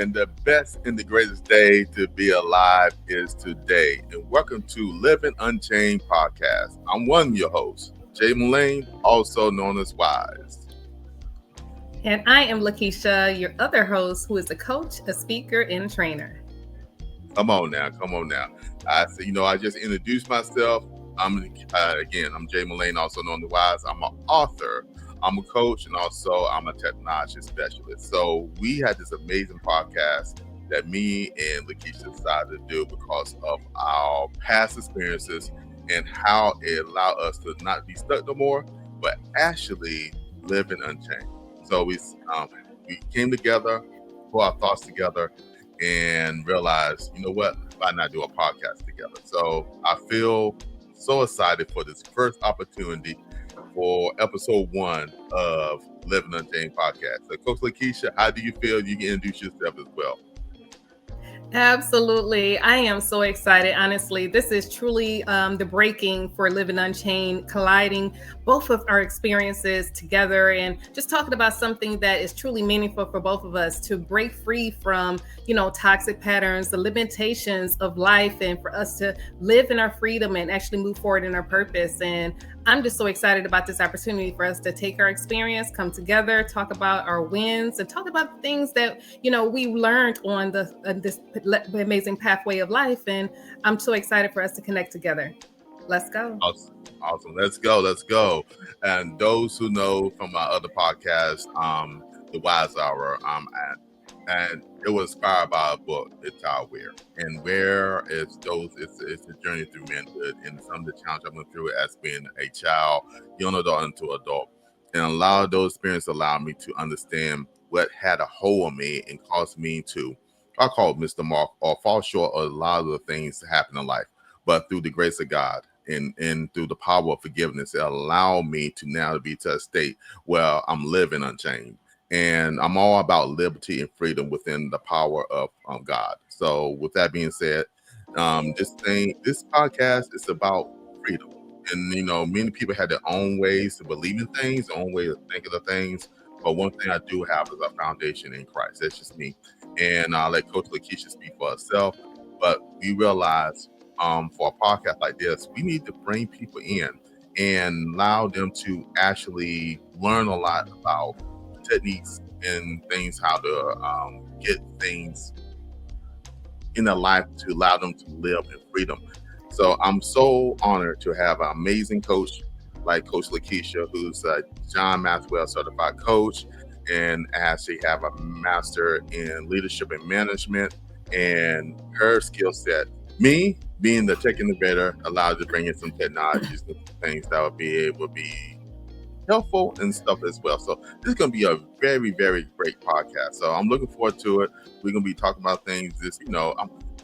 and the best and the greatest day to be alive is today. And welcome to Living Unchained Podcast. I'm one of your hosts, Melane, also known as Wise. And I am Lekeisha, your other host, who is a coach, a speaker, and a trainer. Come on now. I just introduced myself. I'm Melane, also known as Wise. I'm an author. I'm a coach, and also I'm a technology specialist. So we had this amazing podcast that me and Lekeisha decided to do because of our past experiences and how it allowed us to not be stuck no more, but actually live in unchained. So we came together, put our thoughts together, and realized, you know what, why not do a podcast together? So I feel so excited for this first opportunity for episode 1 of Living Unchained Podcast. So Coach Lekeisha, how do you feel? You can introduce yourself as well. Absolutely. I am so excited. Honestly, this is truly the breaking for Living Unchained, colliding both of our experiences together and just talking about something that is truly meaningful for both of us to break free from, toxic patterns, the limitations of life, and for us to live in our freedom and actually move forward in our purpose. And I'm just so excited about this opportunity for us to take our experience, come together, talk about our wins, and talk about things that, we learned on this amazing pathway of life. And I'm so excited for us to connect together. Let's go. Awesome. Let's go. And those who know from my other podcast, The Wise Hour, and it was inspired by a book, It's Our Where. And where is it's a journey through manhood and some of the challenges I went through as being a child, young adult into adult. And a lot of those experiences allowed me to understand what had a hold on me and caused me to, I call it Mr. Mark, or fall short of a lot of the things that happen in life. But through the grace of God and through the power of forgiveness, it allowed me to now be to a state where I'm living unchained. And I'm all about liberty and freedom within the power of God. So with that being said, this podcast is about freedom. And, many people had their own ways to believe in things, their own way of thinking of things. But one thing I do have is a foundation in Christ. That's just me. And I'll let Coach Lekeisha speak for herself. But we realize for a podcast like this, we need to bring people in and allow them to actually learn a lot about techniques and things, how to get things in their life to allow them to live in freedom. So I'm so honored to have an amazing coach like Coach Lekeisha, who's a John Maxwell certified coach and actually have a master in leadership and management. And her skill set, me being the tech innovator, allowed to bring in some technologies and things that would be able to be helpful and stuff as well. So this is going to be a very, very great podcast. So I'm looking forward to it. We're going to be talking about things.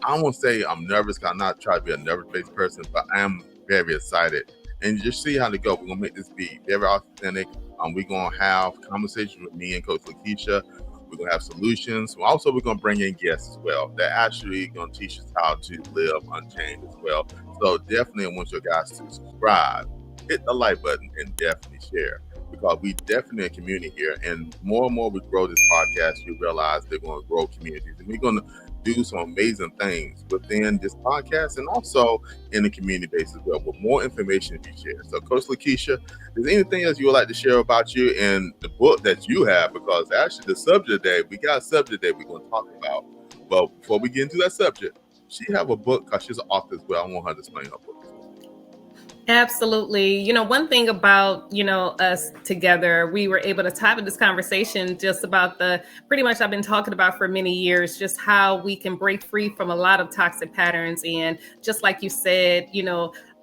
I won't say I'm nervous, because I'm not trying to be a nervous-based person, but I am very excited. And just see how to go. We're going to make this be very authentic. We're going to have conversations with me and Coach Lekeisha. We're going to have solutions. Also, we're going to bring in guests as well that actually going to teach us how to live unchained as well. So definitely I want you guys to subscribe, hit the like button, and definitely share, because we definitely a community here. And more and more we grow this podcast, you realize they're going to grow communities. And we're going to do some amazing things within this podcast and also in the community base as well, with more information to be shared. So Coach Lekeisha, is there anything else you would like to share about you and the book that you have? Because actually the subject today, we got a subject that we're going to talk about. But before we get into that subject, she have a book because she's an author as well. I want her to explain her book. Absolutely. One thing about, us together, we were able to have this conversation just about pretty much I've been talking about for many years, just how we can break free from a lot of toxic patterns. And just like you said,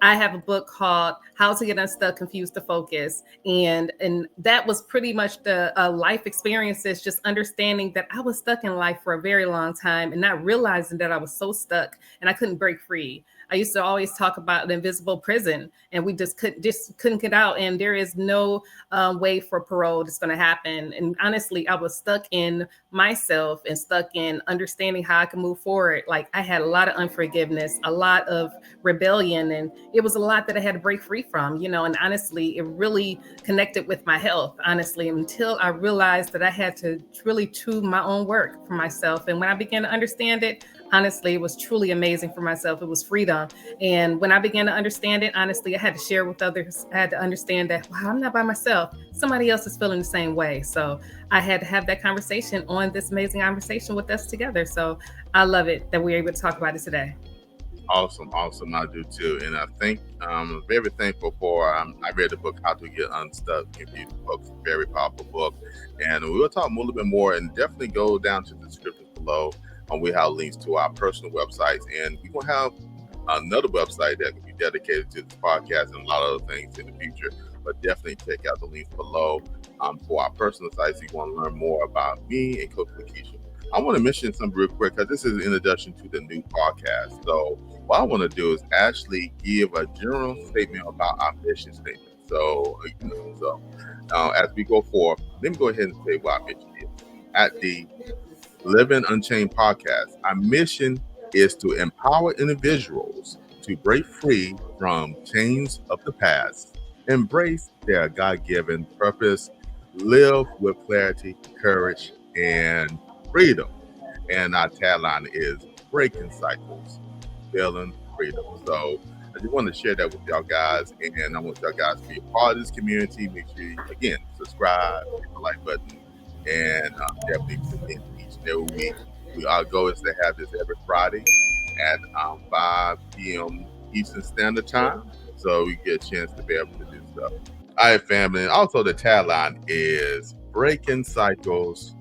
I have a book called How to Get Unstuck, Confused to Focus. And that was pretty much the life experiences, just understanding that I was stuck in life for a very long time and not realizing that I was so stuck and I couldn't break free. I used to always talk about the invisible prison, and we just couldn't get out. And there is no way for parole that's going to happen. And honestly, I was stuck in myself and stuck in understanding how I can move forward. Like I had a lot of unforgiveness, a lot of rebellion, and it was a lot that I had to break free from, and honestly, it really connected with my health, honestly, until I realized that I had to really do my own work for myself. And when I began to understand it, honestly, it was truly amazing for myself. It was freedom. And when I began to understand it, honestly, I had to share with others. I had to understand that, wow, I'm not by myself. Somebody else is feeling the same way. So I had to have that conversation on this amazing conversation with us together. So I love it that we're able to talk about it today. Awesome. I do too. And I think I'm very thankful for, I read the book, How to Get Unstuck. It's a very powerful book. And we'll talk a little bit more and definitely go down to the description below. We have links to our personal websites. And we're going to have another website that can be dedicated to this podcast and a lot of other things in the future. But definitely check out the links below for our personal sites if you want to learn more about me and Coach Lekeisha. I want to mention something real quick because this is an introduction to the new podcast. So what I want to do is actually give a general statement about our mission statement. So, as we go forward, let me go ahead and say what our mission is. At the Living Unchained Podcast, our mission is to empower individuals to break free from chains of the past, embrace their God-given purpose, live with clarity, courage, and freedom. And our tagline is breaking cycles, building freedom. So I just want to share that with y'all guys, and I want y'all guys to be a part of this community. Make sure you, again, subscribe, hit the like button, and definitely tune in each and every week. Our goal is to have this every Friday at 5 p.m. Eastern Standard Time, so we get a chance to be able to do stuff. All right, family. And also, the tagline is breaking cycles,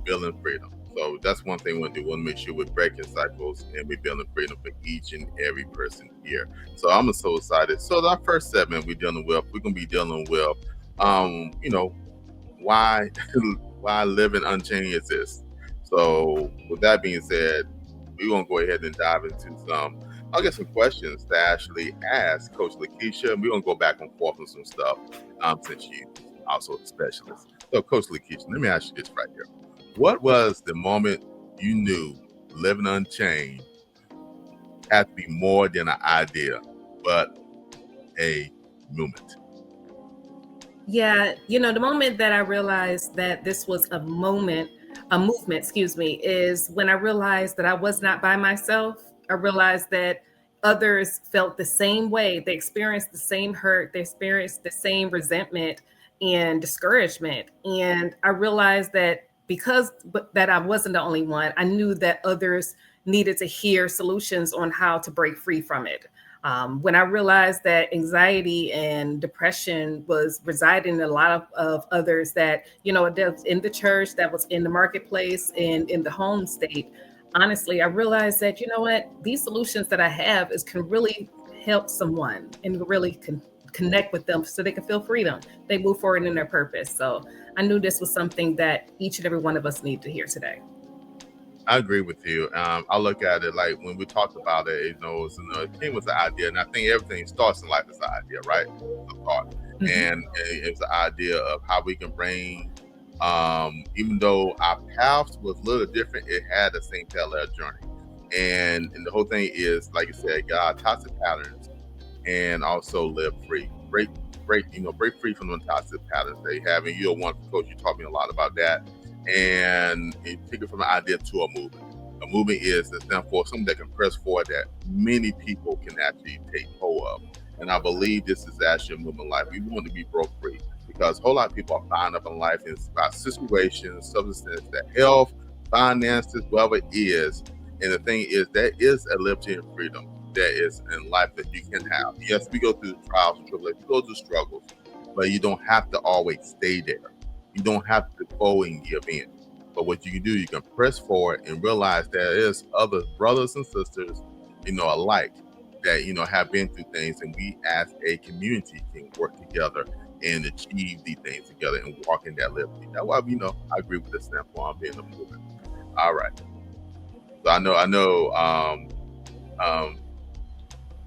building freedom. So that's one thing we want to do. We want to make sure we're breaking cycles and we're building freedom for each and every person here. So I'm so excited. So our first segment we're going to be dealing with, why Living Unchained exists. So with that being said, we're going to go ahead and dive into some questions to actually ask Coach Lekeisha. We're going to go back and forth on some stuff since she's also a specialist. So Coach Lekeisha, let me ask you this right here. What was the moment you knew Living Unchained had to be more than an idea, but a movement? Yeah, the moment that I realized that this was a movement, is when I realized that I was not by myself. I realized that others felt the same way. They experienced the same hurt. They experienced the same resentment and discouragement. And I realized that that I wasn't the only one, I knew that others needed to hear solutions on how to break free from it. When I realized that anxiety and depression was residing in a lot of others, that, that was in the church, that was in the marketplace, and in the home state, honestly, I realized that, these solutions that I have can really help someone and really can connect with them so they can feel freedom. They move forward in their purpose. So I knew this was something that each and every one of us need to hear today. I agree with you. I look at it like when we talked about it, it came with the idea, and I think everything starts in life as an idea, right? It's a thought. Mm-hmm. And it's the idea of how we can bring, even though our paths was a little different, it had the same parallel journey. And the whole thing is, like you said, God, toxic patterns, and also live free, break free from the toxic patterns they have. And you're one coach, you taught me a lot about that. And take it from an idea to a movement. A movement is to stand for something that can press forward that many people can actually take hold of. And I believe this is actually a movement life. We want to be broke free because a whole lot of people are bound up in life and it's about situations, substances, that health, finances, whatever it is. And the thing is, there is a liberty and freedom that is in life that you can have. Yes, we go through trials and tribulations, we go through struggles, but you don't have to always stay there. You don't have to go and give in. But what you can do, you can press forward and realize there is other brothers and sisters, alike that, have been through things, and we as a community can work together and achieve these things together and walk in that liberty. That's why, I agree with this standpoint on being a movement. All right. So I know,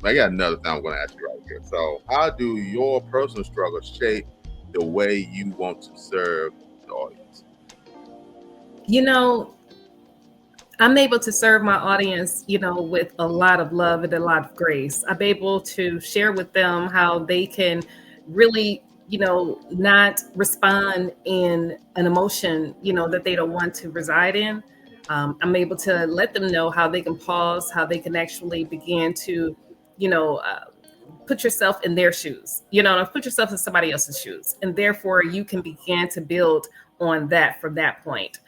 I got another thing I'm going to ask you right here. So, how do your personal struggles shape the way you want to serve the audience? You know, I'm able to serve my audience, with a lot of love and a lot of grace. I'm able to share with them how they can really, not respond in an emotion, that they don't want to reside in. I'm able to let them know how they can pause, how they can actually begin to, you know, uh, put yourself in their shoes, put yourself in somebody else's shoes. And therefore, you can begin to build on that from that point.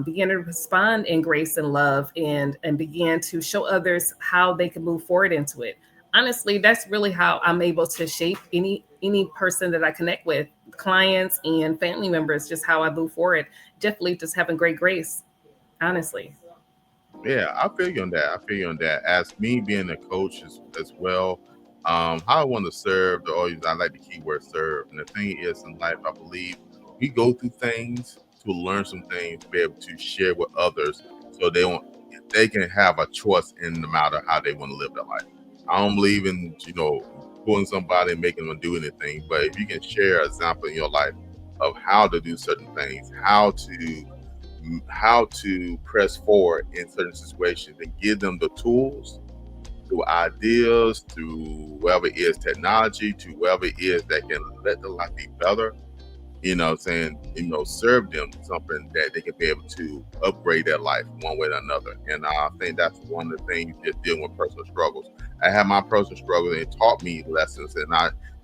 Begin to respond in grace and love, and begin to show others how they can move forward into it. Honestly, that's really how I'm able to shape any person that I connect with, clients and family members, just how I move forward. Definitely just having great grace, honestly. Yeah, I feel you on that. I feel you on that. As me being a coach as well, how I want to serve the audience, I like the keyword serve. And the thing is, in life, I believe we go through things to learn some things, be able to share with others, so they can have a choice in the matter how they want to live their life. I don't believe in pulling somebody and making them do anything, but if you can share an example in your life of how to do certain things, how to press forward in certain situations, and give them the tools, through ideas, through whatever it is, technology, to whatever it is that can let their life be better. Saying, serve them something that they can be able to upgrade their life one way or another. And I think that's one of the things, just dealing with personal struggles. I have my personal struggles, and it taught me lessons. And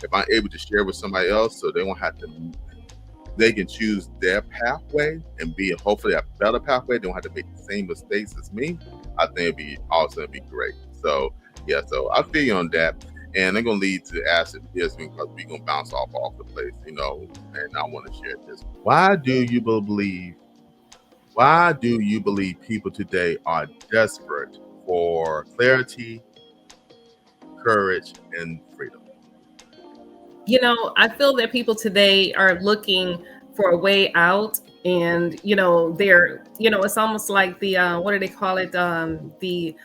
if I'm able to share with somebody else, so they can choose their pathway and be hopefully a better pathway. They don't have to make the same mistakes as me. I think it'd be awesome. It'd be great. So yeah, so I feel you on that. And they're gonna lead to acid this, because we're gonna bounce off the place, and I want to share this. Why do you believe people today are desperate for clarity, courage, and freedom? I feel that people today are looking for a way out, and it's almost like the what do they call it? The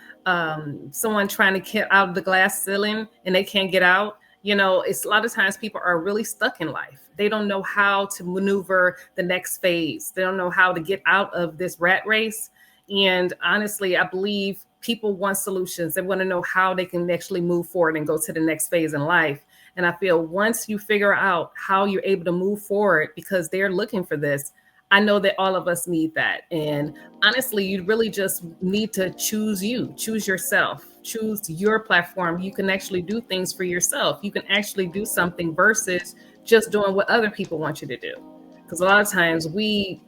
Someone trying to get out of the glass ceiling and they can't get out. It's a lot of times people are really stuck in life. They don't know how to maneuver the next phase. They don't know how to get out of this rat race. And honestly, I believe people want solutions. They want to know how they can actually move forward and go to the next phase in life. And I feel once you figure out how you're able to move forward, because they're looking for this, I know that all of us need that. And honestly, you really just need to choose yourself, choose your platform. You can actually do things for yourself. You can actually do something versus just doing what other people want you to do. Because a lot of times we,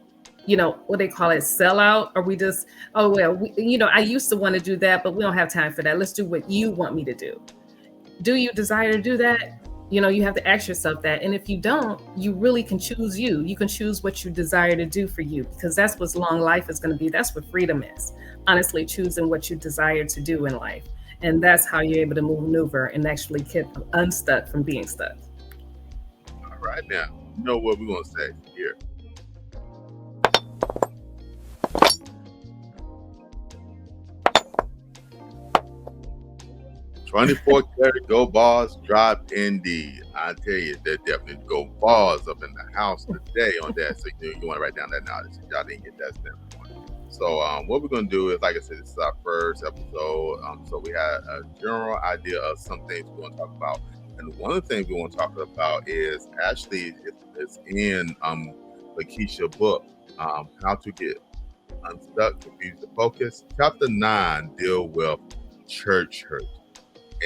what they call it, sell out, or we just, oh, well, I used to want to do that, but we don't have time for that. Let's do what you want me to do. Do you desire to do that? You have to ask yourself that. And if you don't, you really can choose you. You can choose what you desire to do for you, because that's what long life is going to be. That's what freedom is. Honestly, choosing what you desire to do in life. And that's how you're able to maneuver and actually get unstuck from being stuck. All right, now, you know what we're gonna say here. 24 karat go bars drop indeed. I tell you, there definitely go bars up in the house today on that. So you want to write down that knowledge. Y'all didn't get that step one. So what we're gonna do is, like I said, this is our first episode. So we had a general idea of some things we want to talk about, and one of the things we want to talk about is actually it's in Lekeisha book, How to Get Unstuck, Confused to Focus. Chapter 9 deal with church hurt.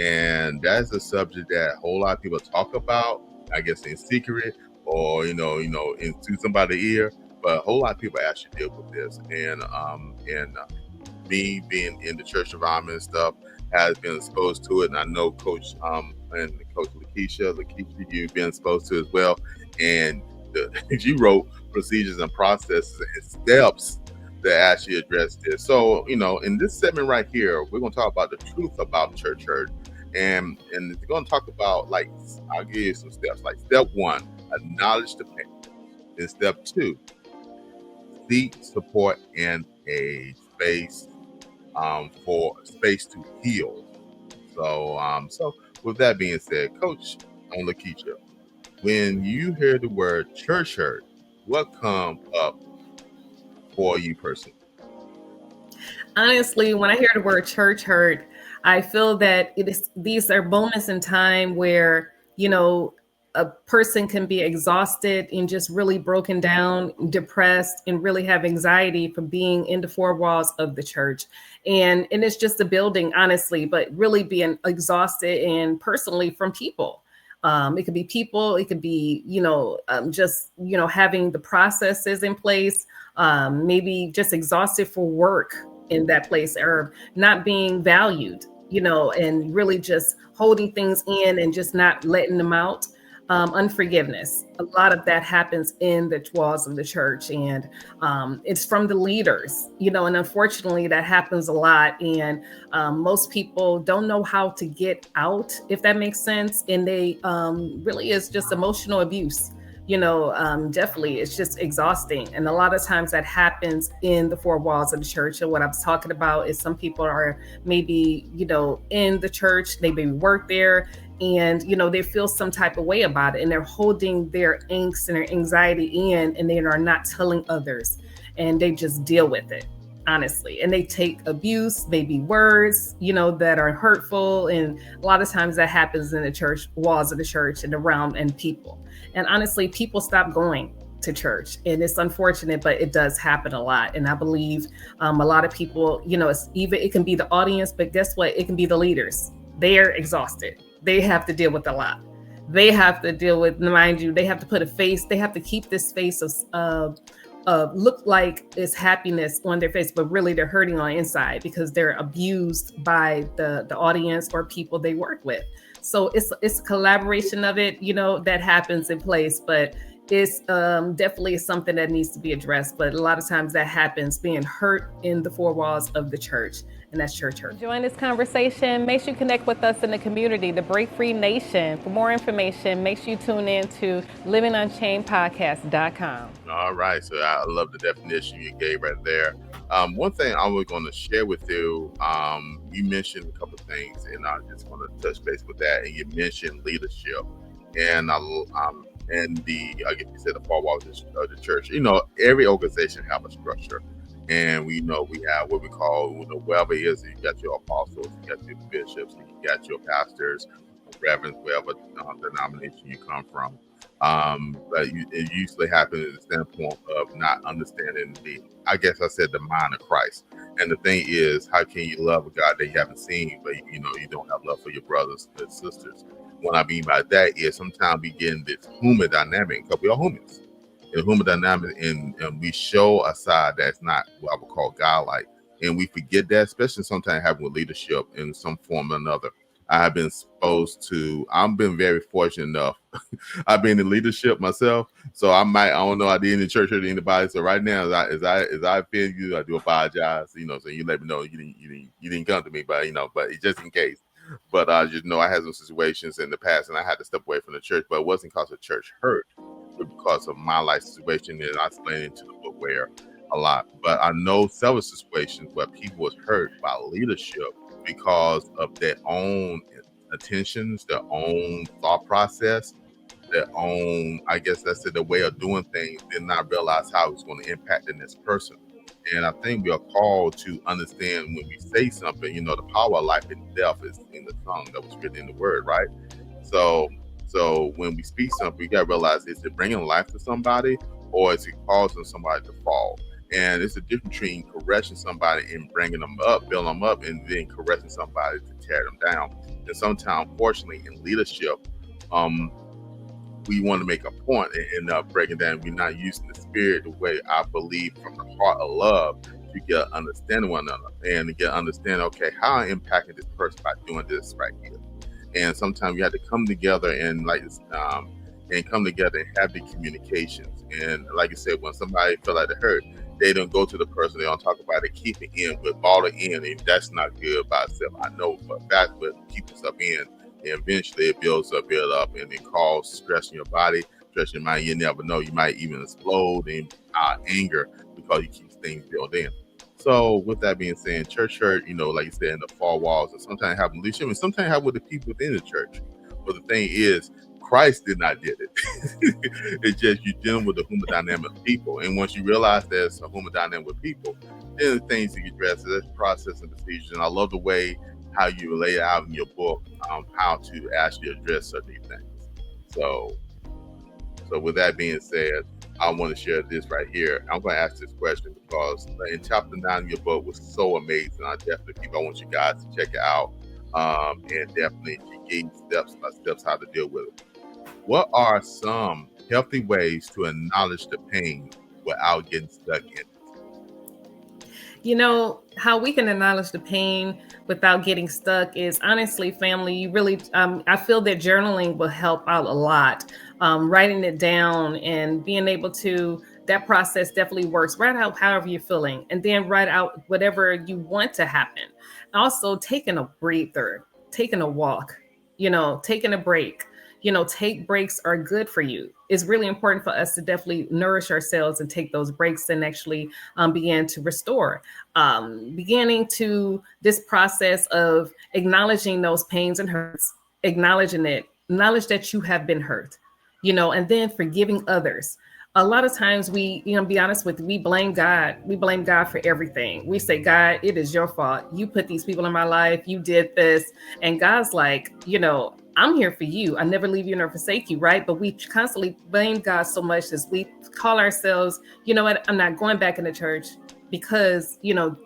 And that's a subject that a whole lot of people talk about, I guess in secret, or into somebody's ear. But a whole lot of people actually deal with this. And me being in the church environment and stuff has been exposed to it. And I know Coach and Coach Lekeisha, you've been exposed to it as well. And you wrote procedures and processes and steps that actually address this. So, in this segment right here, we're going to talk about the truth about church hurt. And we're going to talk about, I'll give you some steps. Like step 1, acknowledge the pain. Then step 2, seek support in a space for space to heal. So with that being said, Coach Lekeisha, when you hear the word church hurt, what comes up for you personally? Honestly, when I hear the word church hurt, I feel that these are moments in time where, a person can be exhausted and just really broken down, depressed, and really have anxiety from being in the four walls of the church. And it's just a building, honestly, but really being exhausted and personally from people. It could be people, it could be, just, having the processes in place, maybe just exhausted for work in that place, or not being valued, and really just holding things in and just not letting them out. Unforgiveness. A lot of that happens in the walls of the church, and it's from the leaders, and unfortunately that happens a lot. And most people don't know how to get out, if that makes sense. And they really is just emotional abuse. Definitely it's just exhausting. And a lot of times that happens in the four walls of the church. And what I'm talking about is some people are maybe, in the church, they maybe work there, and, they feel some type of way about it, and they're holding their angst and their anxiety in, and they are not telling others, and they just deal with it, honestly. And they take abuse, maybe words, that are hurtful. And a lot of times that happens in the church walls of the church and around and people. And honestly, people stop going to church, and it's unfortunate, but it does happen a lot. And I believe a lot of people, it can be the audience, but guess what? It can be the leaders. They are exhausted. They have to deal with a lot. They have to deal with, mind you, they have to put a face. They have to keep this face of look like it's happiness on their face, but really they're hurting on the inside because they're abused by the audience or people they work with. So it's a collaboration of it, that happens in place, but it's definitely something that needs to be addressed. But a lot of times that happens being hurt in the four walls of the church, and that's church hurt. Join this conversation. Make sure you connect with us in the community, the Break Free Nation. For more information, make sure you tune in to livingunchainedpodcast.com. All right. So I love the definition you gave right there. One thing I was going to share with you, you mentioned a couple of things, and I just want to touch base with that. And you mentioned leadership, and I guess you said the four walls of the church. Every organization have a structure, and we have what we call, wherever it is, you got your apostles, you got your bishops, you got your pastors, reverends, wherever denomination you come from. But it usually happens at the standpoint of not understanding the mind of Christ. And the thing is, how can you love a God that you haven't seen, but you don't have love for your brothers and sisters? What I mean by that is sometimes we get in this human dynamic, because we are humans. In human dynamic, and we show a side that's not what I would call godlike, and we forget that, especially sometimes having with leadership in some form or another. I've been very fortunate enough. I've been in leadership myself, so I don't know, I did in the church or anybody. So right now, as I offend you, I do apologize. So you let me know you didn't come to me, but but just in case. But I had some situations in the past, and I had to step away from the church. But it wasn't because of church hurt, but because of my life situation, and I explained into the book where a lot. But I know several situations where people was hurt by leadership because of their own attentions, their own thought process, their own, I guess that's the way of doing things, did not realize how it was going to impact the next person. And I think we are called to understand when we say something, the power of life and death is in the tongue that was written in the word, right? So when we speak something, we got to realize, is it bringing life to somebody, or is it causing somebody to fall? And it's a difference between correcting somebody and bringing them up, building them up, and then correcting somebody to tear them down. And sometimes, unfortunately, in leadership, we want to make a point and end up breaking down. We're not using the spirit the way I believe from the heart of love to get understanding one another and to get understanding, okay, how I'm impacting this person by doing this right here. And sometimes you have to come together and come together and have the communications. And like I said, when somebody feel like they're hurt, they don't go to the person, they don't talk about it, keep it in, but ball it in, and that's not good by itself. I know for a fact, but keep stuff in, and eventually it builds up, and it causes stress in your body, stress in your mind. You never know, you might even explode in anger because you keep things built in. So with that being said, church hurt, like you said, in the four walls, and sometimes have leadership, and sometimes have with the people within the church. But the thing is, Christ did not did it. It's just you dealing with the human dynamic of people, and once you realize there's a human dynamic with people, then the things you address is process and procedures. And I love the way how you lay it out in your book, how to actually address certain things. So with that being said, I want to share this right here. I'm going to ask this question because in chapter 9 of your book was so amazing. I want you guys to check it out. And definitely she gave steps by steps how to deal with it. What are some healthy ways to acknowledge the pain without getting stuck in it? How we can acknowledge the pain without getting stuck is honestly, family, you really, I feel that journaling will help out a lot. Writing it down and being able to, that process definitely works. Write out however you're feeling, and then write out whatever you want to happen. Also, taking a breather, taking a walk, taking a break. Take breaks are good for you. It's really important for us to definitely nourish ourselves and take those breaks and actually begin to restore. Beginning to this process of acknowledging those pains and hurts, acknowledging it, acknowledge that you have been hurt, and then forgiving others. A lot of times we, be honest with you, we blame God. We blame God for everything. We say, God, it is your fault. You put these people in my life. You did this. And God's like, I'm here for you. I never leave you nor forsake you, right? But we constantly blame God so much as we call ourselves, you know what, I'm not going back into church because,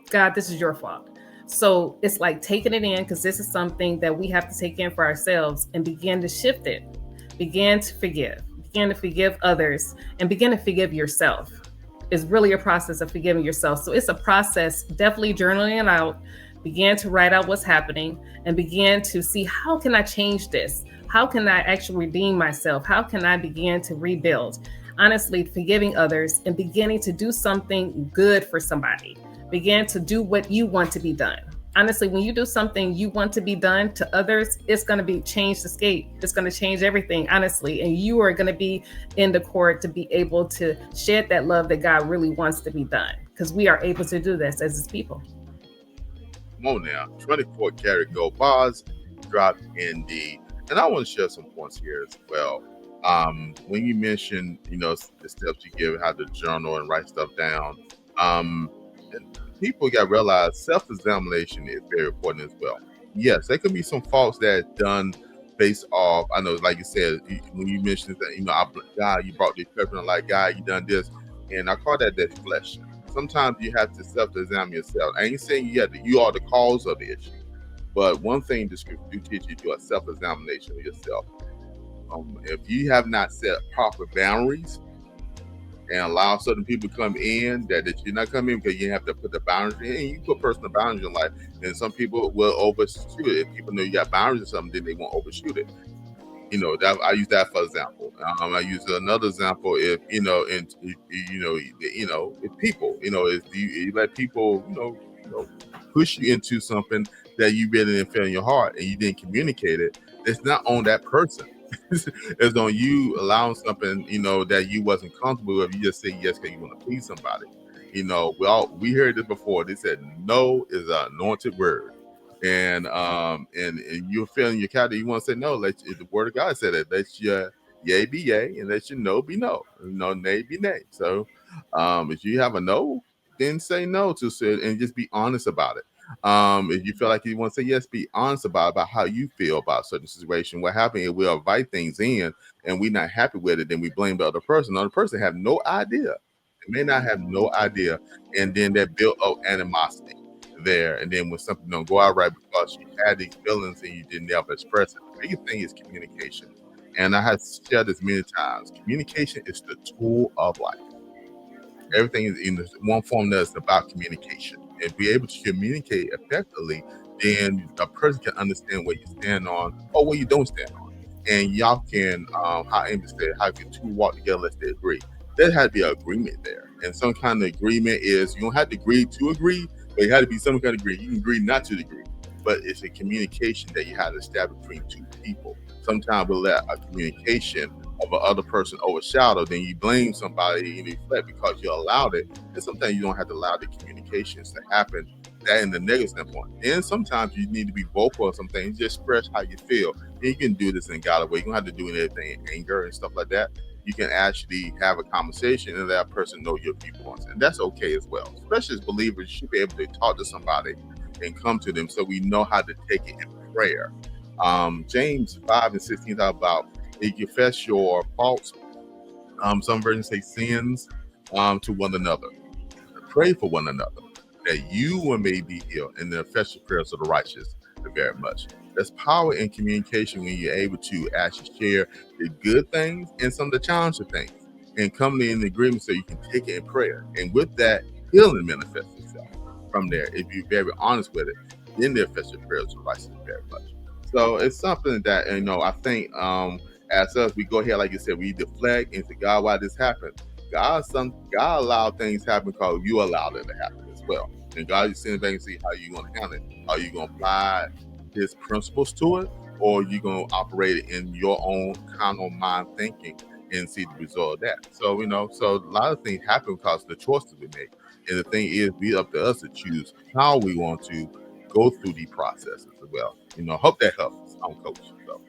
God, this is your fault. So it's like taking it in, because this is something that we have to take in for ourselves and begin to shift it. Begin to forgive others, and begin to forgive yourself. It's really a process of forgiving yourself. So it's a process, definitely journaling it out, begin to write out what's happening, and begin to see, how can I change this? How can I actually redeem myself? How can I begin to rebuild? Honestly, forgiving others and beginning to do something good for somebody. Begin to do what you want to be done. Honestly, when you do something you want to be done to others, it's going to be change the scape. It's going to change everything, honestly. And you are going to be in the court to be able to shed that love that God really wants to be done, because we are able to do this as His people. Come on now, 24 karat gold bars dropped in and I want to share some points here as well. When you mentioned, the steps you give, how to journal and write stuff down, people got to realize self-examination is very important as well. Yes, there could be some faults that are done based off, I know, like you said, when you mentioned that, God, you brought this person, like, God, you done this, and I call that flesh. Sometimes you have to self-examine yourself. I ain't saying you are the cause of the issue, but one thing the scripture do teach you to do a self-examination of yourself. If you have not set proper boundaries and allow certain people to come in that you're not coming in, because you have to put the boundaries in. You put personal boundaries in life, and some people will overshoot it. If people know you got boundaries or something, then they won't overshoot it. That I use that for example. I use another example if if people, if you let people, push you into something that you really didn't feel in your heart and you didn't communicate it. It's not on that person. It's on you allowing something, that you wasn't comfortable with. You just say yes because you want to please somebody. We heard this before. They said no is an anointed word. And you're feeling your character, you want to say no. The word of God said it. Let your yea be yea, and let your no be no. Nay be nay. So if you have a no, then say no to it and just be honest about it. If you feel like you want to say yes, be honest about how you feel about a certain situation. What happens is we'll invite things in and we're not happy with it, then we blame the other person. The other person have no idea. They may not have no idea, and then that built up animosity there. And then when something don't go out right because you had these feelings and you didn't ever express it. The biggest thing is communication. And I have shared this many times. Communication is the tool of life. Everything is in one form that's about communication. And be able to communicate effectively, then a person can understand where you stand on or where you don't stand on. And y'all can, how Amy said, how can two walk together unless they agree. There has to be an agreement there. And some kind of agreement is, you don't have to agree to agree, but it had to be some kind of agree. You can agree not to agree, but it's a communication that you have to establish between two people. Sometimes we'll let a communication of a other person overshadow, then you blame somebody and reflect because you allowed it. And sometimes you don't have to allow the communications to happen that in the negative standpoint. And sometimes you need to be vocal of some things, just express how you feel. And you can do this in God way. You don't have to do anything in anger and stuff like that. You can actually have a conversation and that person know your viewpoints. And that's okay as well. Especially as believers, you should be able to talk to somebody and come to them so we know how to take it in prayer. James 5:16 talk about you confess your faults. Some versions say sins to one another. Pray for one another that you may be healed, and the effectual prayers of the righteous very much. There's power in communication when you're able to actually share the good things and some of the challenging things and come in agreement so you can take it in prayer. And with that, healing manifests itself from there. If you're very honest with it, then the effectual prayers of the righteous very much. So it's something that, I think as us, we go ahead, like you said, we deflect and say, God, why this happened? God allowed things to happen because you allowed it to happen as well. And God is sitting back and see how you're going to handle it. Are you going to apply His principles to it, or you going to operate it in your own carnal mind thinking and see the result of that? So, so a lot of things happen because of the choices we make. And the thing is, be up to us to choose how we want to go through the processes as well. Hope that helps. I'm Coach. So.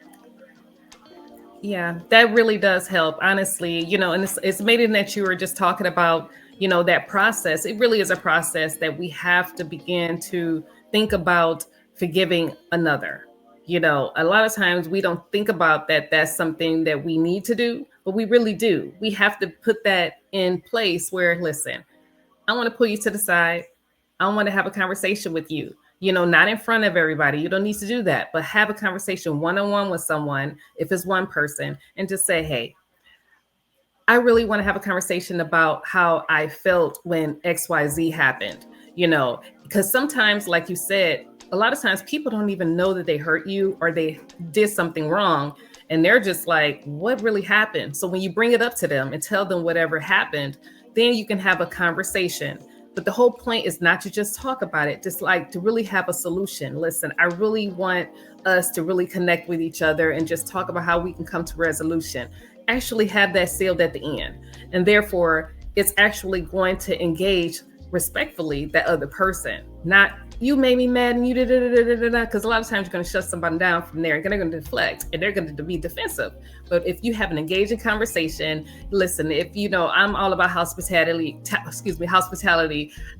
Yeah, that really does help, honestly, and it's amazing that you were just talking about, that process. It really is a process that we have to begin to think about forgiving another. A lot of times we don't think about that. That's something that we need to do, but we really do. We have to put that in place where, listen, I want to pull you to the side. I want to have a conversation with you. Not in front of everybody. You don't need to do that, but have a conversation one-on-one with someone, if it's one person, and just say, hey, I really want to have a conversation about how I felt when XYZ happened, because sometimes, like you said, a lot of times people don't even know that they hurt you or they did something wrong. And they're just like, what really happened? So when you bring it up to them and tell them whatever happened, then you can have a conversation. But the whole point is not to just talk about it, just like to really have a solution. Listen, I really want us to really connect with each other and just talk about how we can come to resolution. Actually have that sealed at the end. And therefore, it's actually going to engage respectfully that other person, not you made me mad and you did because a lot of times you're going to shut somebody down from there and they're going to deflect and they're going to be defensive. But if you have an engaging conversation, listen, if I'm all about hospitality,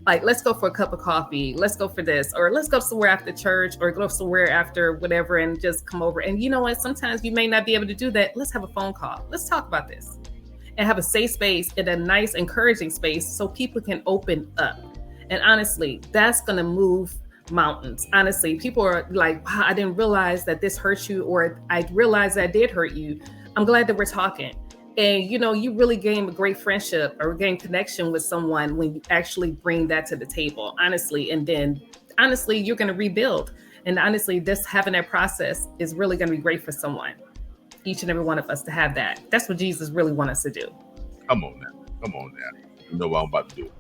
like let's go for a cup of coffee, let's go for this, or let's go somewhere after church or go somewhere after whatever and just come over. And you know what, sometimes you may not be able to do that. Let's have a phone call. Let's talk about this and have a safe space and a nice encouraging space so people can open up. And honestly, that's going to move mountains. Honestly, people are like, wow, I didn't realize that this hurt you, or I realized I did hurt you. I'm glad that we're talking. And, you really gain a great friendship or gain connection with someone when you actually bring that to the table, honestly. And then, honestly, you're going to rebuild. And honestly, this having that process is really going to be great for someone. Each and every one of us to have that. That's what Jesus really wants us to do. Come on now. You know what I'm about to do.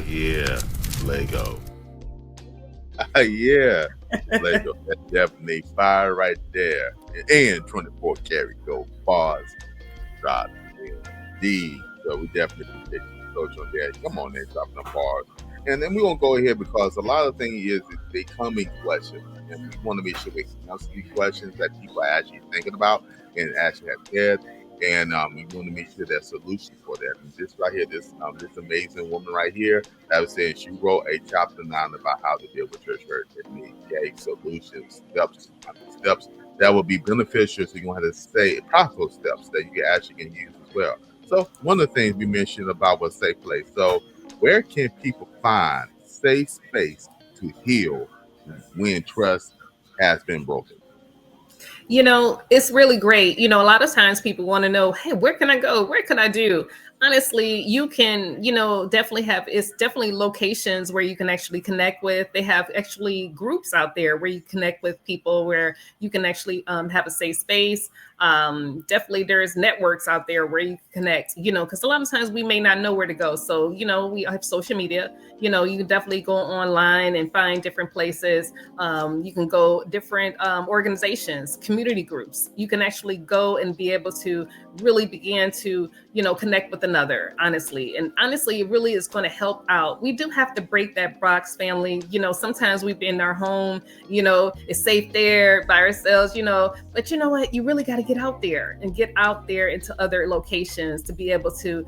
Yeah, Lego. Yeah, Lego. That's definitely fire right there. And 24 karat gold bars. God, indeed. So we definitely take the coach on there. Come on there, dropping the bars. And then we're going to go ahead because a lot of things is they come in questions. And we want to make sure we answer these questions that people are actually thinking about and actually have said. And we want to make sure there's solutions for that. And this right here, this amazing woman right here, that was saying she wrote a chapter 9 about how to deal with church hurt and gave solutions, steps that will be beneficial. So you're going to have to say practical steps that you actually can use as well. So one of the things we mentioned about was safe place. So where can people find safe space to heal when trust has been broken? It's really great. A lot of times people want to know, hey, where can I go? Where can I do? honestly, you can, definitely have, it's definitely locations where you can actually connect with. They have actually groups out there where you connect with people, where you can actually have a safe space. Definitely there's networks out there where you can connect, because a lot of times we may not know where to go. So, we have social media, you can definitely go online and find different places. You can go different organizations, community groups. You can actually go and be able to really begin to, connect with another, honestly. And honestly, it really is going to help out. We do have to break that box, family. Sometimes we've been in our home, it's safe there by ourselves, but you know what? You really got to get out there and get out there into other locations to be able to,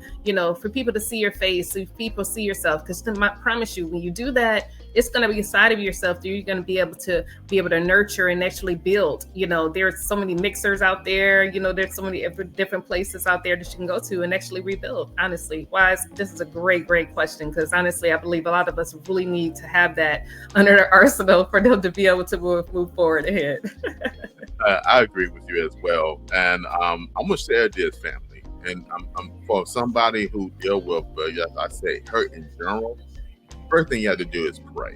for people to see your face, so people see yourself. Because I promise you, when you do that, it's going to be inside of yourself that you're going to be able to nurture and actually build. There's so many mixers out there, there's so many different places out there that you can go to and actually rebuild. Honestly, Wise, this is a great question, because honestly, I believe a lot of us really need to have that under their arsenal for them to be able to move forward ahead. I agree with you as well, and I'm gonna share this, family, and I'm for somebody who deal with, yes, I say hurt in general. First thing you have to do is pray.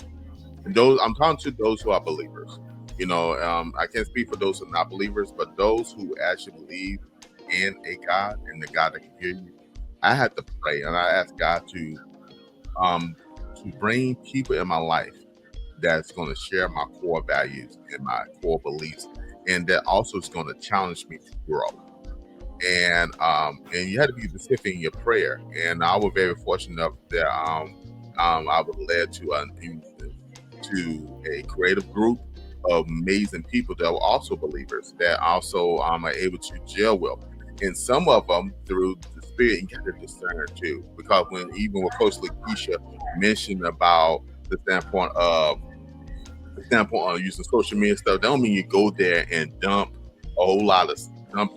And those I'm talking to those who are believers. I can't speak for those who are not believers, but those who actually believe in a God and the God that can hear you. I had to pray, and I asked God to bring people in my life that's going to share my core values and my core beliefs, and that also is going to challenge me to grow. And you had to be specific in your prayer. And I was very fortunate that I was led to a creative group of amazing people that were also believers that also are able to gel with. And some of them through the spirit, you got to discern too, because even with Coach Lekeisha mentioned about the standpoint of using social media stuff, that don't mean you go there and dump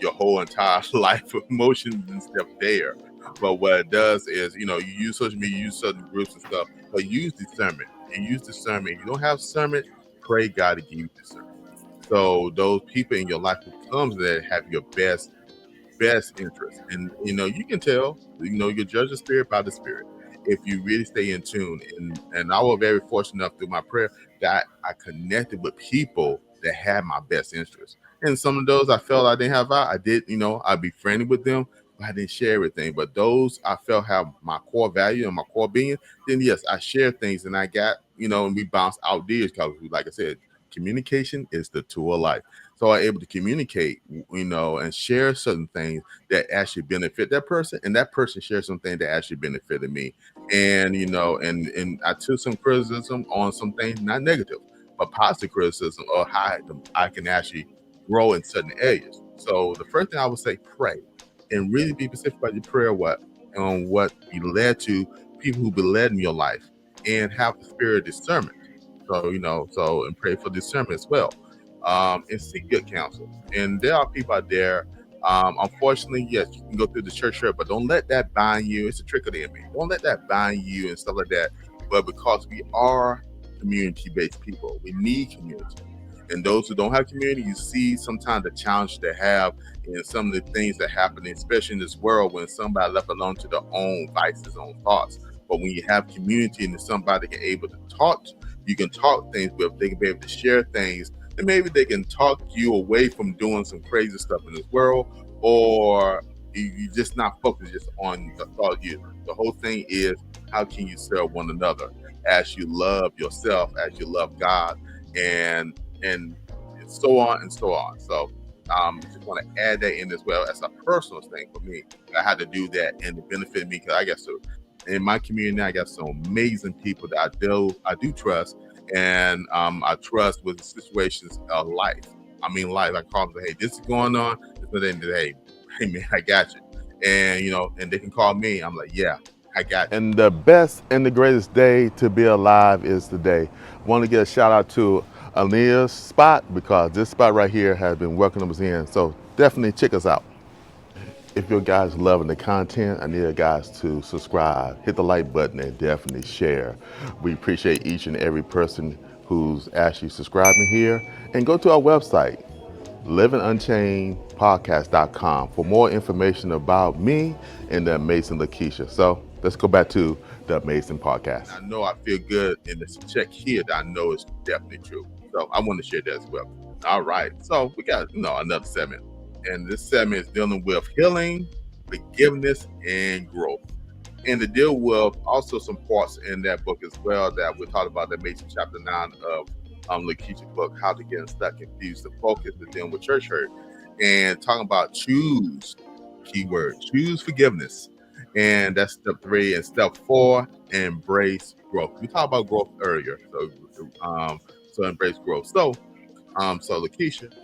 your whole entire life of emotions and stuff there. But what it does is, you use social media, you use certain groups and stuff, but use discernment. And use discernment. If you don't have discernment, pray God to give you discernment. So those people in your life who comes there have your best interest. And you can tell, you judge the spirit by the spirit if you really stay in tune. And I was very fortunate enough through my prayer that I connected with people that had my best interest. And some of those I felt I didn't have I did, I'd be friendly with them, but I didn't share everything. But those I felt have my core value and my core being, then yes, I share things, and I got, and we bounce ideas, because like I said, communication is the tool of life. So I'm able to communicate, and share certain things that actually benefit that person, and that person shares something that actually benefited me. And and I took some criticism on some things, not negative, but positive criticism of how I can actually grow in certain areas. So the first thing I would say, pray, and really be specific about your prayer, what you led to, people who be led in your life, and have the spirit of discernment. So and pray for discernment as well, and seek good counsel. And there are people out there. Unfortunately, yes, you can go through the church hurt, but don't let that bind you. It's a trick of the enemy. Don't let that bind you and stuff like that. But because we are community-based people, we need community. And those who don't have community, you see sometimes the challenge they have in some of the things that happen, especially in this world, when somebody left alone to their own vices, own thoughts. But when you have community and somebody can able to talk, you can talk things with, they can be able to share things, and maybe they can talk you away from doing some crazy stuff in this world, or you just not focused just on the thought you. The whole thing is, how can you serve one another as you love yourself, as you love God, and so on and so on. So just want to add that in as well as a personal thing for me. I had to do that, and it benefited me because I got so in my community, I got some amazing people that I do trust, and I trust with the situations of life. I mean, life. I call them, hey, this is going on. Hey man, I got you. And and they can call me. I'm like, yeah, I got you. And the best and the greatest day to be alive is today. Want to get a shout out to Ania's spot, because this spot right here has been welcoming us in. So definitely check us out. If you guys loving the content, I need you guys to subscribe, hit the like button, and definitely share. We appreciate each and every person who's actually subscribing here. And go to our website, livingunchainedpodcast.com for more information about me and the amazing Lekeisha. So let's go back to the amazing podcast. I know I feel good in this check here that I know is definitely true. So I want to share that as well. All right. So we got, another segment. And this segment is dealing with healing, forgiveness, and growth. And to deal with also some parts in that book as well that we talked about, that makes chapter 9 of Lekeisha's book, How to Get Unstuck, Confused, the focus is dealing with church hurt. And talking about choose, keyword, choose forgiveness. And that's step 3. And step 4, embrace growth. We talked about growth earlier. So embrace growth. So Lekeisha,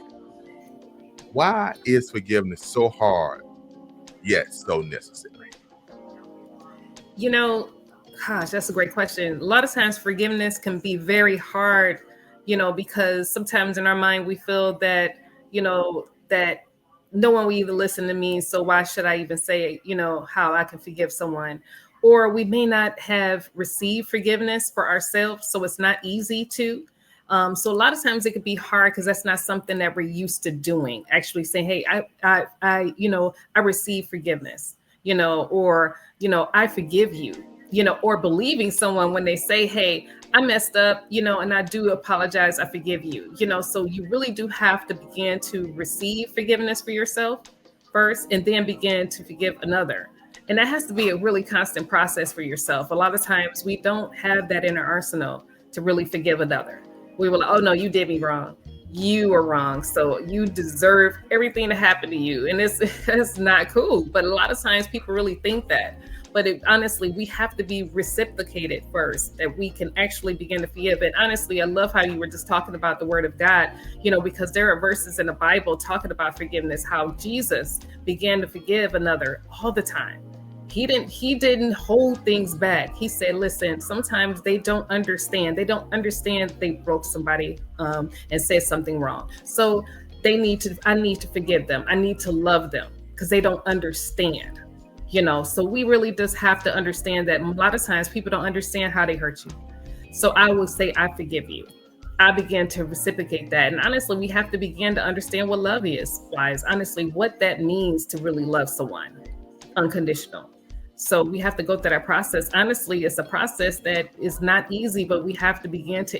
why is forgiveness so hard yet so necessary? Gosh, that's a great question. A lot of times forgiveness can be very hard, because sometimes in our mind we feel that, that no one will even listen to me. So why should I even say, how I can forgive someone? Or we may not have received forgiveness for ourselves. So it's not easy to. So a lot of times it could be hard because that's not something that we're used to doing. Actually saying, hey, I receive forgiveness, or, I forgive you, or believing someone when they say, hey, I messed up, and I do apologize. I forgive you, so you really do have to begin to receive forgiveness for yourself first, and then begin to forgive another. And that has to be a really constant process for yourself. A lot of times we don't have that in our arsenal to really forgive another. We will, oh no, you did me wrong. You are wrong. So you deserve everything to happen to you. And it's not cool. But a lot of times people really think that. But honestly, we have to be reciprocated first, that we can actually begin to forgive. And honestly, I love how you were just talking about the word of God, because there are verses in the Bible talking about forgiveness, how Jesus began to forgive another all the time. He didn't hold things back. He said, listen, sometimes they don't understand. They don't understand they broke somebody and said something wrong. So I need to forgive them. I need to love them because they don't understand, so we really just have to understand that a lot of times people don't understand how they hurt you. So I will say, I forgive you. I began to reciprocate that. And honestly, we have to begin to understand what love is, Wise. Honestly, what that means to really love someone unconditional. So we have to go through that process. Honestly, it's a process that is not easy, but we have to begin to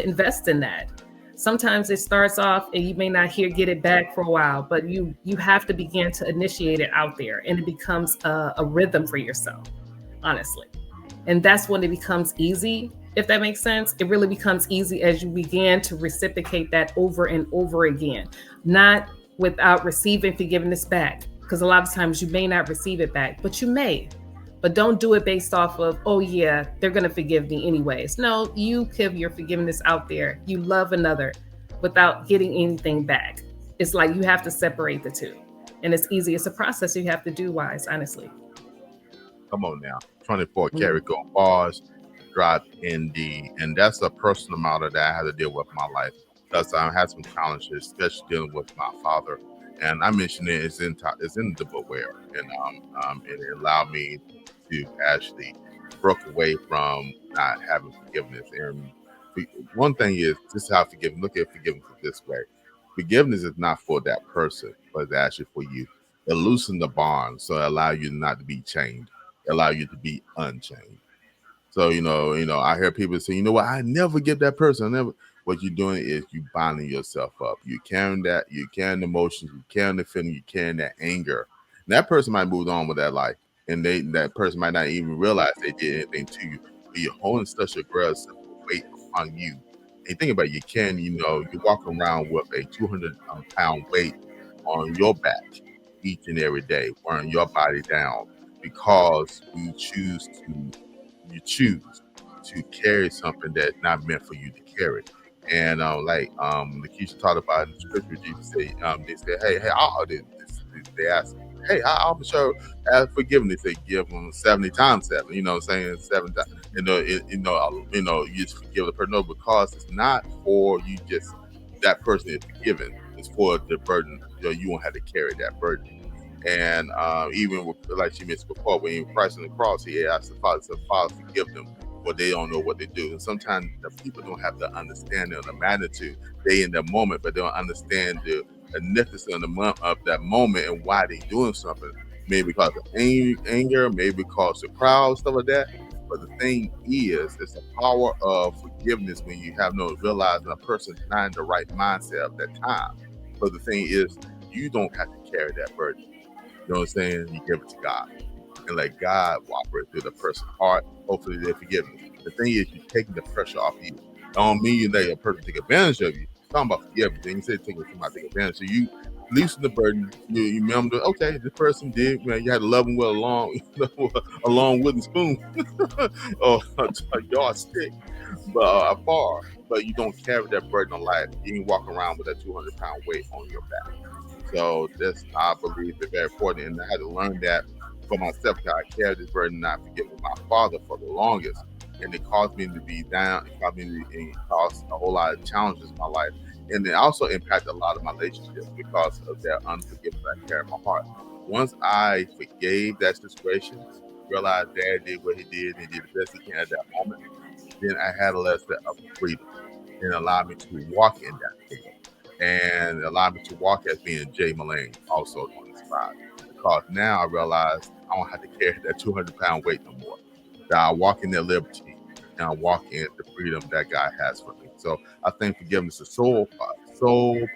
invest in that. Sometimes it starts off and you may not get it back for a while, but you have to begin to initiate it out there, and it becomes a rhythm for yourself, honestly. And that's when it becomes easy, if that makes sense. It really becomes easy as you begin to reciprocate that over and over again, not without receiving forgiveness back. Because a lot of times you may not receive it back, but you may. But don't do it based off of, oh yeah, they're going to forgive me anyways. No, you give your forgiveness out there. You love another without getting anything back. It's like you have to separate the two. And it's easy. It's a process you have to do, Wise, honestly. Come on now. 24 karat gold bars, drop ND. And that's a personal matter that I had to deal with in my life. Because I had some challenges, especially dealing with my father. And I mentioned it's in the book where, and it allowed me to actually broke away from not having forgiveness. And one thing is, this is how forgiveness. Look at forgiveness this way: forgiveness is not for that person, but it's actually for you. It loosens the bond, so it allows you not to be chained. It allows you to be unchained. So I hear people say, I never get that person. I never. What you're doing is you binding yourself up. You carrying the emotions, you carrying the feeling, you carrying that anger. And that person might move on with that life, and that person might not even realize they did anything to you. But you're holding such a grudge, such a weight upon you. And think about it, you walk around with a 200-pound weight on your back each and every day, wearing your body down because you choose to carry something that's not meant for you to carry. And Lekeisha talked about in the scripture, Jesus said, they said, they asked, hey, I'm sure as forgiveness, they give them 70 times 7. You know what I'm saying? 7 times. You just forgive the person. No, because it's not for you. Just that person is forgiven. It's for the burden. You won't have to carry that burden. And even with, like she mentioned before, when Christ on the cross, he asked the Father, "Father, forgive them, but they don't know what they do. And sometimes the people don't have the understanding of the magnitude. They in the moment, but they don't understand the significance of that moment and why they doing something. Maybe because of anger, maybe because of crowd, stuff like that. But the thing is, it's the power of forgiveness when you have no realizing a person's not in the right mindset at that time. But the thing is, you don't have to carry that burden. You know what I'm saying? You give it to God and let God walk it through the person's heart. Hopefully they're forgiven. The thing is, you're taking the pressure off you. It don't mean you let a person take advantage of you. It's talking about forgiveness. Then you say taking somebody take advantage. So you loosen the burden. You remember, okay, this person did. Man, you had to love them with a long wooden spoon or a yardstick, but afar. But you don't carry that burden of life. You ain't walk around with that 200-pound weight on your back. So this, I believe, is very important, and I had to learn that for myself. Because I carried this burden, not forgetting my father for the longest, and it caused me to be down. It caused a whole lot of challenges in my life, and it also impacted a lot of my relationships because of that unforgiveness I carry in my heart. Once I forgave that situation, realized Dad did what he did, and he did the best he can at that moment, then I had a lesson of freedom, and allowed me to walk in that freedom, and allowed me to walk as being Jay Melane also on the spot. Because now I realize I don't have to carry that 200-pound weight no more. That I walk in that liberty, and I walk in the freedom that God has for me. So I think forgiveness is so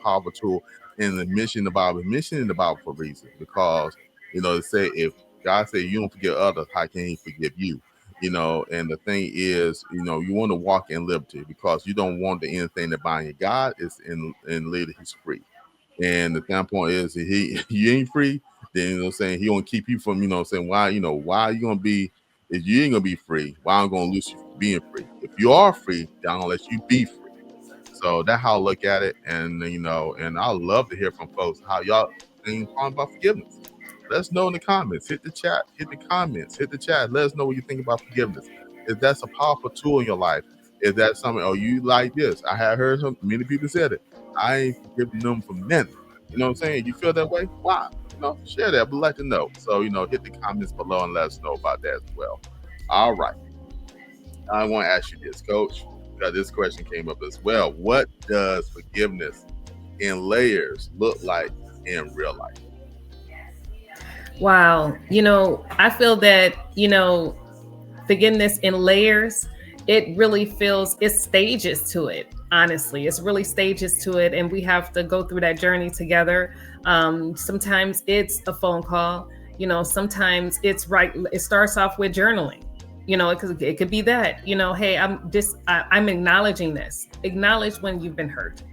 powerful tool in the mission of the Bible. Mission in the Bible for a reason, because they say if God said you don't forgive others, how can He forgive you? And the thing is, you want to walk in liberty because you don't want anything to bind you. God is in liberty; He's free. And the standpoint is, you ain't free, then He won't keep you from, why are you gonna be? If you ain't gonna be free, why I'm gonna lose you from being free? If you are free, then I'm gonna let you be free. So that's how I look at it, and and I love to hear from folks how y'all think about forgiveness. Let us know in the comments. Hit the chat. Hit the comments. Hit the chat. Let us know what you think about forgiveness. If that's a powerful tool in your life, if that's something, you like this. I have heard many people said it. I ain't forgiving them for nothing. You know what I'm saying? You feel that way? Why? Share that. We'd like to know. So, hit the comments below and let us know about that as well. All right. I want to ask you this, Coach, because this question came up as well. What does forgiveness in layers look like in real life? Wow. I feel that, forgiveness in layers, it really feels, it's stages to it. Honestly, it's really stages to it. And we have to go through that journey together. Sometimes it's a phone call, sometimes it's right. It starts off with journaling, it could be that, hey, I'm acknowledging this. Acknowledge when you've been hurt.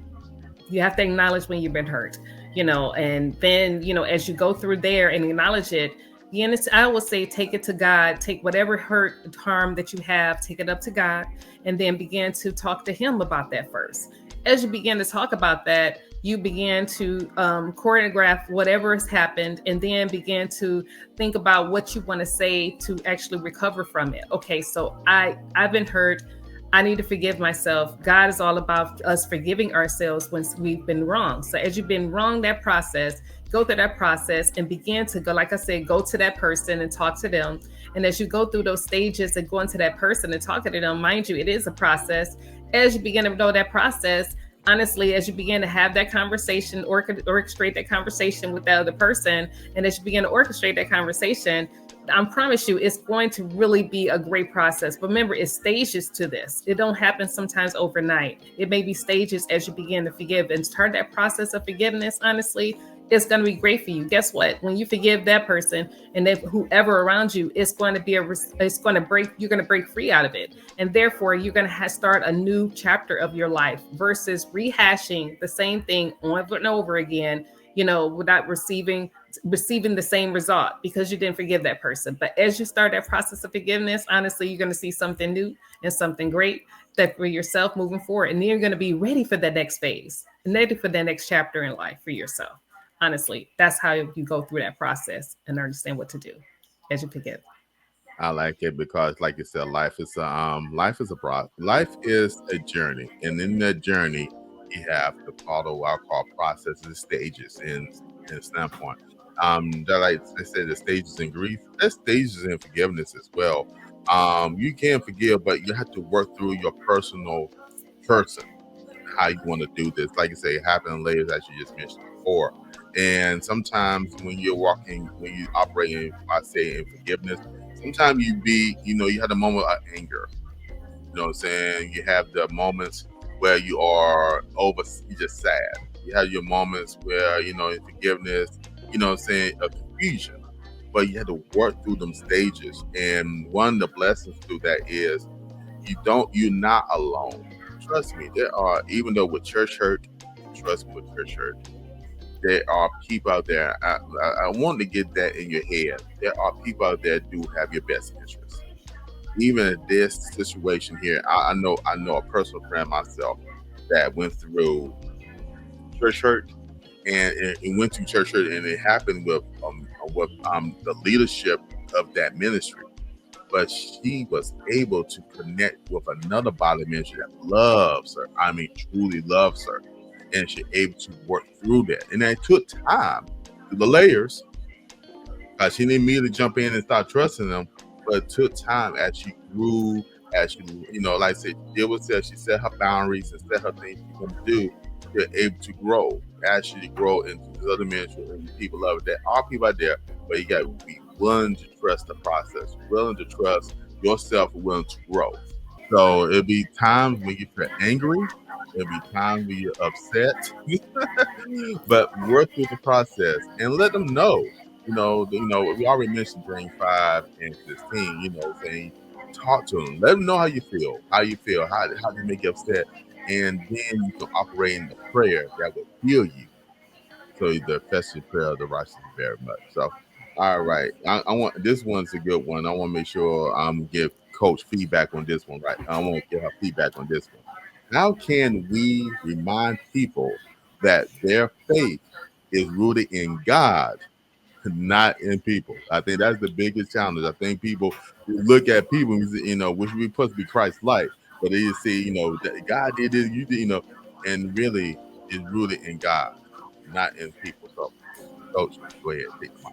You have to acknowledge when you've been hurt, and then, as you go through there and acknowledge it, I would say, take it to God, take whatever harm that you have, take it up to God, and then begin to talk to Him about that first. As you begin to talk about that, you begin to choreograph whatever has happened, and then begin to think about what you want to say to actually recover from it. Okay, so I've been hurt. I need to forgive myself. God is all about us forgiving ourselves when we've been wrong. So as you've been wrong, that process, go through that process and begin to go, like I said, go to that person and talk to them. And as you go through those stages and going to that person and talking to them, mind you, it is a process. As you begin to know that process, honestly, as you begin to have that conversation, orchestrate that conversation with that other person, and as you begin to orchestrate that conversation, I promise you, it's going to really be a great process. But remember, it's stages to this. It don't happen sometimes overnight. It may be stages as you begin to forgive and start that process of forgiveness. Honestly, it's going to be great for you. Guess what? When you forgive that person and then whoever around you, it's going to break. You're going to break free out of it, and therefore you're going to start a new chapter of your life versus rehashing the same thing over and over again. Without receiving the same result because you didn't forgive that person. But as you start that process of forgiveness, honestly, you're going to see something new and something great that for yourself moving forward. And then you're going to be ready for the next phase and ready for the next chapter in life for yourself. Honestly, that's how you go through that process and understand what to do as you forgive. I like it because, like you said, life is a journey, and in that journey, you have to follow what I call processes, stages, in standpoint. Like I said, the stages in grief, there's stages in forgiveness as well. You can forgive, but you have to work through your personal person, how you want to do this. Like you say, happen layers, as you just mentioned before. And sometimes when you're walking, when you operate in, I say, in forgiveness, sometimes you have the moment of anger. You know what I'm saying? You have the moments where you're just sad. You have your moments where, in forgiveness, what I'm saying, a confusion. But you have to work through them stages. And one of the blessings through that is you're not alone. Trust me, there are, even though with church hurt, trust me, with church hurt, there are people out there. I want to get that in your head. There are people out there that do have your best interests. Even in this situation here, I know a personal friend myself that went through church hurt, and it went through church hurt, and it happened with the leadership of that ministry. But she was able to connect with another body ministry that loves her. I mean, truly loves her, and she's able to work through that. And it took time through the layers. She didn't immediately jump in and start trusting them, but it took time as she grew, as she, like I said, she set her boundaries and set her things she's going to do. They're able to grow as she grow into the other ministry and people love it. There are people out there, but you got to be willing to trust the process, willing to trust yourself, willing to grow. So it'll be times when you feel angry. There'll be times when you're upset, but work through the process and let them know. We already mentioned during 5 and 16. Saying talk to them, let them know how you feel, how they make you upset, and then you can operate in the prayer that will heal you. So the effective prayer of the righteous is very much. So, all right, I want this one's a good one. I want to make sure give Coach feedback on this one. Right, I want to give her feedback on this one. How can we remind people that their faith is rooted in God, not in people? I think that's the biggest challenge. I think people look at people, which we supposed to be Christ-like, but they just say, that God did this, you did, and really is rooted in God, not in people. So, Coach, go ahead, take the mic.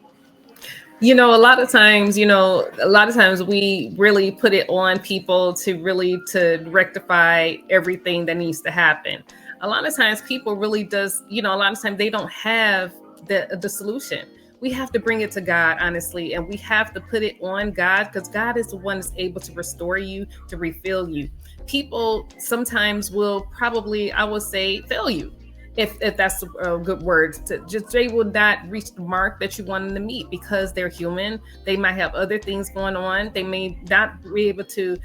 A lot of times we really put it on people to rectify everything that needs to happen. A lot of times people really does, a lot of times they don't have the solution. We have to bring it to God, honestly, and we have to put it on God, because God is the one that's able to restore you, to refill you. People sometimes will probably, I would say, fail you, if that's a good word. They will not reach the mark that you want them to meet, because they're human. They might have other things going on. They may not be able to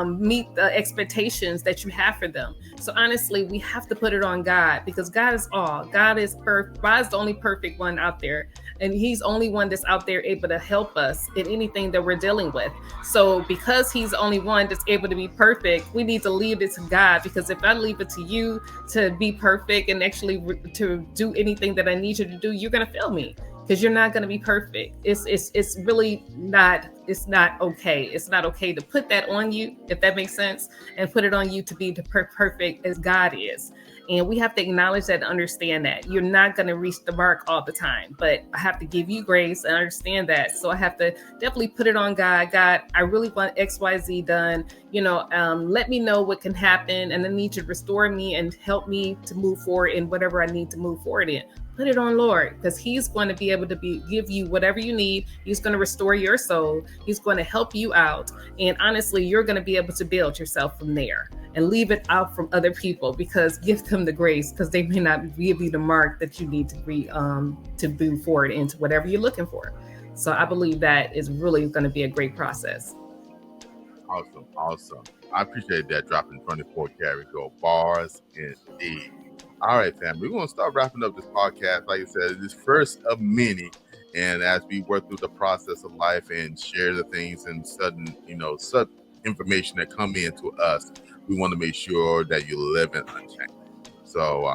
meet the expectations that you have for them. So honestly, we have to put it on God, because God is all. God is perfect. God is the only perfect one out there. And he's the only one that's out there able to help us in anything that we're dealing with. So because he's the only one that's able to be perfect, we need to leave it to God. Because if I leave it to you to be perfect and actually to do anything that I need you to do, you're going to fail me, because you're not going to be perfect. It's really not, it's not okay. It's not okay to put that on you, if that makes sense, and put it on you to be the perfect as God is. And we have to acknowledge that and understand that you're not going to reach the mark all the time, but I have to give you grace and understand that. So I have to definitely put it on God. God, I really want XYZ done. Let me know what can happen, and I need you to restore me and help me to move forward in whatever I need to move forward in. Put it on Lord, because he's going to be able to give you whatever you need. He's going to restore your soul. He's going to help you out. And honestly, you're going to be able to build yourself from there, and leave it out from other people, because give them the grace, because they may not give you the mark that you need to move forward into whatever you're looking for. So I believe that is really going to be a great process. Awesome. I appreciate that dropping 24 karat gold bars indeed. All right, family, we're going to start wrapping up this podcast. Like I said, this first of many. And as we work through the process of life and share the things and sudden information that come into us, we want to make sure that you're living unchained. So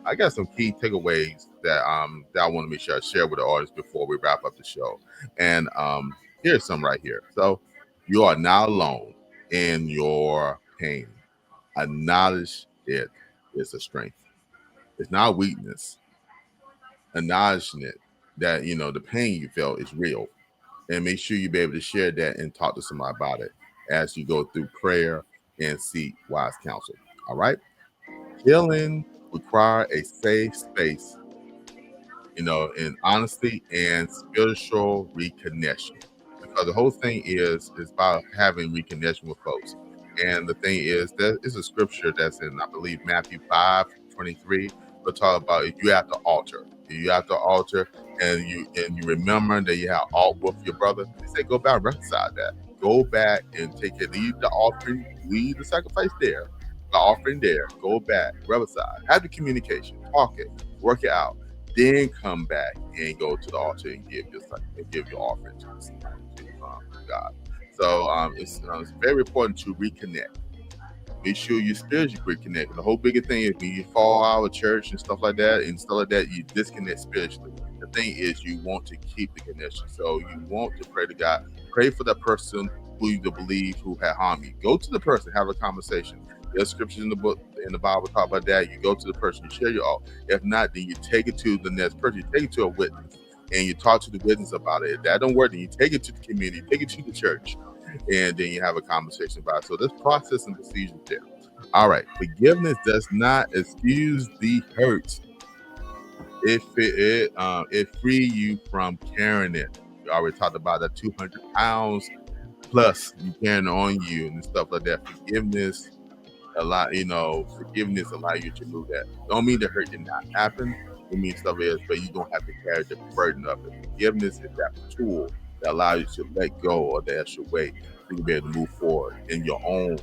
I got some key takeaways that I want to make sure I share with the audience before we wrap up the show. And here's some right here. So you are not alone in your pain. Acknowledge it. It's a strength. It's not a weakness. Acknowledging it, that the pain you felt is real. and make sure you be able to share that and talk to somebody about it as you go through prayer and seek wise counsel. All right. Healing require a safe space, in honesty and spiritual reconnection. Because the whole thing is about having reconnection with folks. And the thing is, there is a scripture that's in, I believe, Matthew 5:23. We'll talk about if you have to alter. If you have to alter and you remember that you have alt with your brother, they say go back and reconcile that. Go back and take it, leave the offering, leave the sacrifice there, the offering there, go back, reconcile, have the communication, talk it, work it out, then come back and go to the altar and give your offering to God. So it's very important to reconnect. Make sure you spiritually reconnect. The whole bigger thing is when you fall out of church and stuff like that, you disconnect spiritually. The thing is you want to keep the connection. So you want to pray to God. Pray for that person who you believe who had harmed you. Go to the person, have a conversation. There's scriptures in the Bible talk about that. You go to the person, you share your all. If not, then you take it to the next person. You take it to a witness, and you talk to the witness about it. If that don't work, then you take it to the community, take it to the church, and then you have a conversation about it. So there's process and procedure there. All right. Forgiveness does not excuse the hurt. It free you from carrying it. We already talked about that 200 pounds plus you carrying on you and stuff like that. Forgiveness allow you to move that. Don't mean the hurt did not happen. It means stuff is, but you don't have to carry the burden of it. Forgiveness is that tool that allows you to let go of the extra weight so you can be able to move forward in your own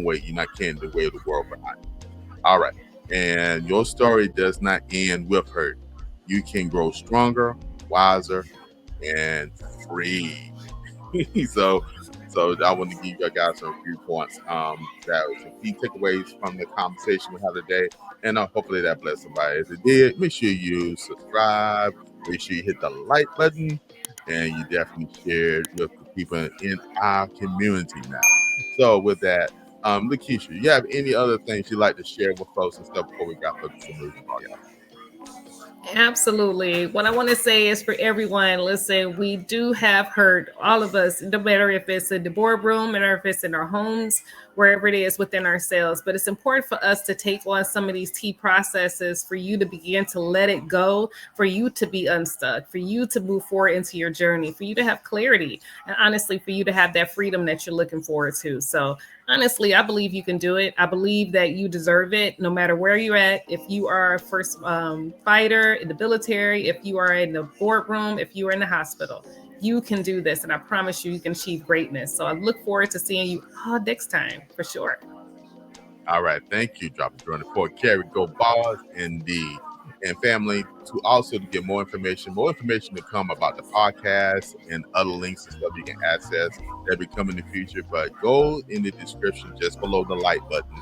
way. You're not carrying the weight of the world behind you. All right. And your story does not end with hurt. You can grow stronger, wiser, and free. So I want to give you guys some few points that was some key takeaways from the conversation we had today, and hopefully that blessed somebody. If it did, make sure you subscribe, make sure you hit the like button, and you definitely share it with the people in our community now. So with that, Lekeisha, you have any other things you'd like to share with folks and stuff before we got folks to move on? Absolutely. What I want to say is for everyone, listen, we do have hurt, all of us, no matter if it's in the boardroom or if it's in our homes, wherever it is within ourselves. But it's important for us to take on some of these key processes for you to begin to let it go, for you to be unstuck, for you to move forward into your journey, for you to have clarity, and honestly, for you to have that freedom that you're looking forward to. So honestly, I believe you can do it. I believe that you deserve it no matter where you're at. If you are a first fighter in the military, if you are in the boardroom, if you are in the hospital, you can do this. And I promise you can achieve greatness. So I look forward to seeing you all next time for sure. All right. Thank you, Dr. Jordan, for Carry Go Bars indeed. And family, to get more information to come about the podcast and other links and stuff you can access that will come in the future. But go in the description just below the like button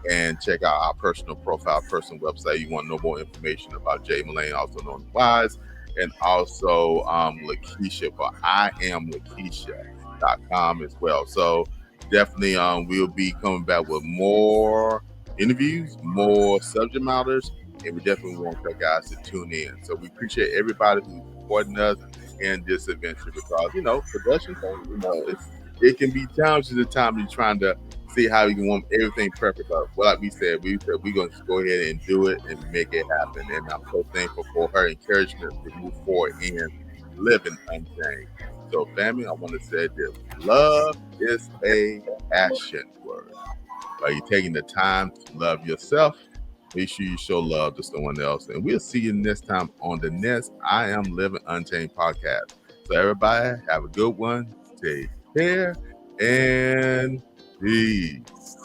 and check out our personal profile, personal website. You want to know more information about J. Melane, also known as Wise, and also Lekeisha for IamLekeisha.com as well. So definitely we'll be coming back with more interviews, more subject matters, and we definitely want you guys to tune in. So we appreciate everybody who's supporting us in this adventure because, production, it can be challenging at times you're trying to see how you want everything perfect. But like we said, we're going to go ahead and do it and make it happen. And I'm so thankful for her encouragement to move forward in living unchained. So family, I want to say this: love is a action word. Are you taking the time to love yourself? Make sure you show love to someone else. And we'll see you next time on the next I Am Living Unchained podcast. So everybody have a good one. Take care and peace.